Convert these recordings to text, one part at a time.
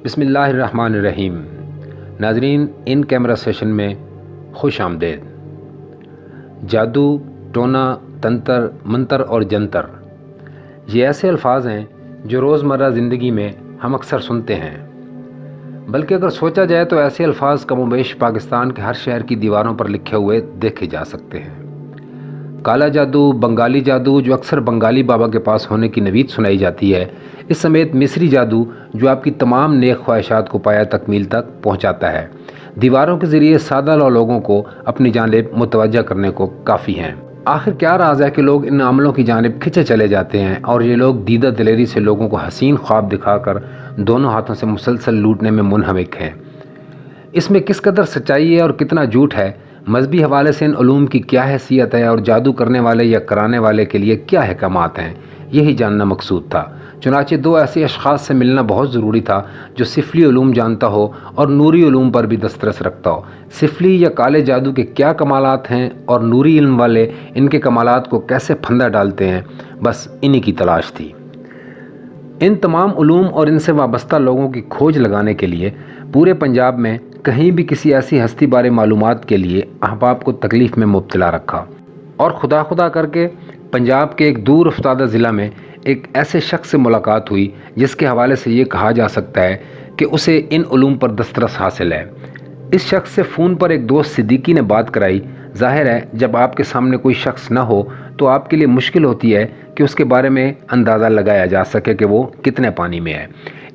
بسم اللہ الرحمن الرحیم۔ ناظرین، ان کیمرہ سیشن میں خوش آمدید۔ جادو، ٹونا، تنتر، منتر اور جنتر یہ ایسے الفاظ ہیں جو روزمرہ زندگی میں ہم اکثر سنتے ہیں، بلکہ اگر سوچا جائے تو ایسے الفاظ کم و بیش پاکستان کے ہر شہر کی دیواروں پر لکھے ہوئے دیکھے جا سکتے ہیں۔ کالا جادو، بنگالی جادو جو اکثر بنگالی بابا کے پاس ہونے کی نوید سنائی جاتی ہے، اس سمیت مصری جادو جو آپ کی تمام نیک خواہشات کو پایہ تکمیل تک پہنچاتا ہے، دیواروں کے ذریعے سادہ لوگوں کو اپنی جانب متوجہ کرنے کو کافی ہیں۔ آخر کیا راز ہے کہ لوگ ان عملوں کی جانب کھنچے چلے جاتے ہیں اور یہ لوگ دیدہ دلیری سے لوگوں کو حسین خواب دکھا کر دونوں ہاتھوں سے مسلسل لوٹنے میں منہمک ہیں؟ اس میں کس قدر سچائی ہے اور کتنا جھوٹ ہے؟ مذہبی حوالے سے ان علوم کی کیا حیثیت ہے اور جادو کرنے والے یا کرانے والے کے لیے کیا احکامات ہیں، یہی جاننا مقصود تھا۔ چنانچہ دو ایسے اشخاص سے ملنا بہت ضروری تھا جو سفلی علوم جانتا ہو اور نوری علوم پر بھی دسترس رکھتا ہو۔ سفلی یا کالے جادو کے کیا کمالات ہیں اور نوری علم والے ان کے کمالات کو کیسے پھندا ڈالتے ہیں، بس انہی کی تلاش تھی۔ ان تمام علوم اور ان سے وابستہ لوگوں کی کھوج لگانے کے لیے پورے پنجاب میں کہیں بھی کسی ایسی ہستی بارے معلومات کے لیے احباب کو تکلیف میں مبتلا رکھا، اور خدا کر کے پنجاب کے ایک دور افتادہ ضلع میں ایک ایسے شخص سے ملاقات ہوئی جس کے حوالے سے یہ کہا جا سکتا ہے کہ اسے ان علوم پر دسترس حاصل ہے۔ اس شخص سے فون پر ایک دوست صدیقی نے بات کرائی۔ ظاہر ہے جب آپ کے سامنے کوئی شخص نہ ہو تو آپ کے لیے مشکل ہوتی ہے کہ اس کے بارے میں اندازہ لگایا جا سکے کہ وہ کتنے پانی میں ہے،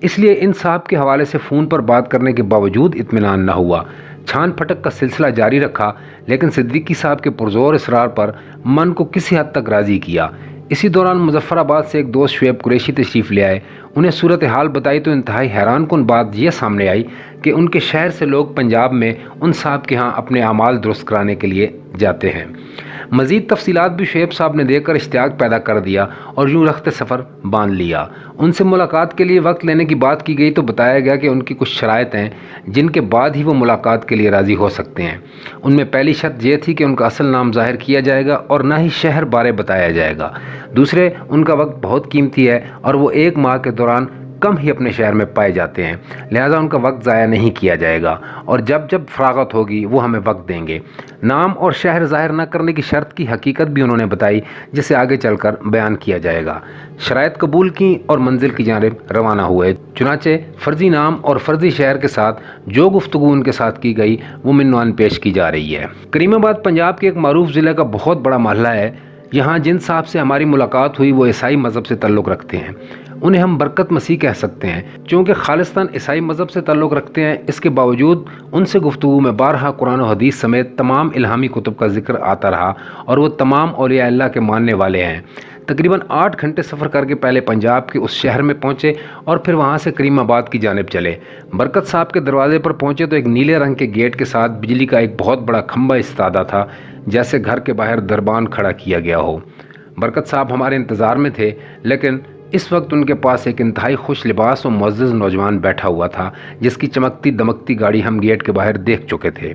اس لیے ان صاحب کے حوالے سے فون پر بات کرنے کے باوجود اطمینان نہ ہوا۔ چھان پھٹک کا سلسلہ جاری رکھا، لیکن صدیقی صاحب کے پرزور اصرار پر من کو کسی حد تک راضی کیا۔ اسی دوران مظفر آباد سے ایک دوست شعیب قریشی تشریف لے آئے۔ انہیں صورتحال بتائی تو انتہائی حیران کن بات یہ سامنے آئی کہ ان کے شہر سے لوگ پنجاب میں ان صاحب کے ہاں اپنے اعمال درست کرانے کے لیے جاتے ہیں۔ مزید تفصیلات بھی شعیب صاحب نے دے کر اشتیاق پیدا کر دیا اور یوں رخت سفر باندھ لیا۔ ان سے ملاقات کے لیے وقت لینے کی بات کی گئی تو بتایا گیا کہ ان کی کچھ شرائط ہیں جن کے بعد ہی وہ ملاقات کے لیے راضی ہو سکتے ہیں۔ ان میں پہلی شرط یہ تھی کہ ان کا اصل نام ظاہر کیا جائے گا اور نہ ہی شہر بارے بتایا جائے گا۔ دوسرے، ان کا وقت بہت قیمتی ہے اور وہ 1 ماہ کے دوران کم ہی اپنے شہر میں پائے جاتے ہیں، لہذا ان کا وقت ضائع نہیں کیا جائے گا اور جب فراغت ہوگی وہ ہمیں وقت دیں گے۔ نام اور شہر ظاہر نہ کرنے کی شرط کی حقیقت بھی انہوں نے بتائی، جسے آگے چل کر بیان کیا جائے گا۔ شرائط قبول کی اور منزل کی جانب روانہ ہوئے۔ چنانچہ فرضی نام اور فرضی شہر کے ساتھ جو گفتگو ان کے ساتھ کی گئی وہ منوان پیش کی جا رہی ہے۔ کریم آباد پنجاب کے ایک معروف ضلع کا بہت بڑا محلہ ہے۔ یہاں جن صاحب سے ہماری ملاقات ہوئی وہ عیسائی مذہب سے تعلق رکھتے ہیں۔ انہیں ہم برکت مسیح کہہ سکتے ہیں، چونکہ خالصتاً عیسائی مذہب سے تعلق رکھتے ہیں۔ اس کے باوجود ان سے گفتگو میں بارہا قرآن و حدیث سمیت تمام الہامی کتب کا ذکر آتا رہا اور وہ تمام اولیاء اللہ کے ماننے والے ہیں۔ تقریباً 8 گھنٹے سفر کر کے پہلے پنجاب کے اس شہر میں پہنچے اور پھر وہاں سے کریم آباد کی جانب چلے۔ برکت صاحب کے دروازے پر پہنچے تو ایک نیلے رنگ کے گیٹ کے ساتھ بجلی کا ایک بہت بڑا کھمبا استادہ تھا، جیسے گھر کے باہر دربان کھڑا کیا گیا ہو۔ برکت صاحب ہمارے انتظار میں تھے، لیکن اس وقت ان کے پاس ایک انتہائی خوش لباس اور معزز نوجوان بیٹھا ہوا تھا جس کی چمکتی دمکتی گاڑی ہم گیٹ کے باہر دیکھ چکے تھے۔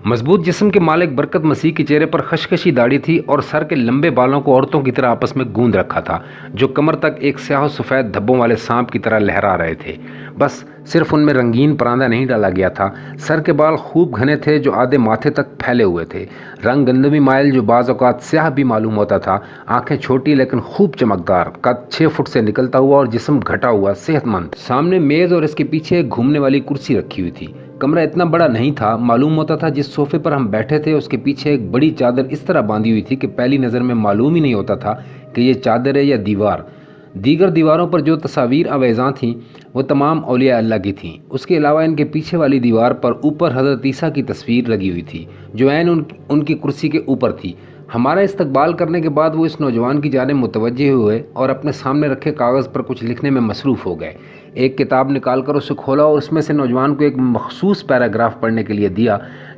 مضبوط جسم کے مالک برکت مسیح کے چہرے پر خشخشی داڑھی تھی اور سر کے لمبے بالوں کو عورتوں کی طرح آپس میں گوندھ رکھا تھا، جو کمر تک ایک سیاہ و سفید دھبوں والے سانپ کی طرح لہرا رہے تھے۔ بس صرف ان میں رنگین پراندہ نہیں ڈالا گیا تھا، سر کے بال خوب گھنے تھے جو آدھے ماتھے تک پھیلے ہوئے تھے، رنگ گندمی مائل جو بعض اوقات سیاہ بھی معلوم ہوتا تھا، آنکھیں چھوٹی لیکن خوب چمکدار، قد 6 فٹ سے نکلتا ہوا اور جسم گھٹا ہوا صحت مند۔ سامنے میز اور اس کے پیچھے ایک گھومنے والی کرسی رکھی ہوئی تھی۔ کمرہ اتنا بڑا نہیں تھا، معلوم ہوتا تھا جس صوفے پر ہم بیٹھے تھے اس کے پیچھے ایک بڑی چادر اس طرح باندھی ہوئی تھی کہ پہلی نظر میں معلوم ہی نہیں ہوتا تھا کہ یہ چادر ہے یا دیوار۔ دیگر دیواروں پر جو تصاویر آویزاں تھیں وہ تمام اولیاء اللہ کی تھیں۔ اس کے علاوہ ان کے پیچھے والی دیوار پر اوپر حضرت عیسیٰ کی تصویر لگی ہوئی تھی جو عین ان کی کرسی کے اوپر تھی۔ ہمارا استقبال کرنے کے بعد وہ اس نوجوان کی جانب متوجہ ہوئے اور اپنے سامنے رکھے کاغذ پر کچھ لکھنے میں مصروف ہو گئے۔ ایک کتاب نکال کر اسے کھولا اور اس میں سے نوجوان کو ایک مخصوص پیراگراف پڑھنے کے لیے دیا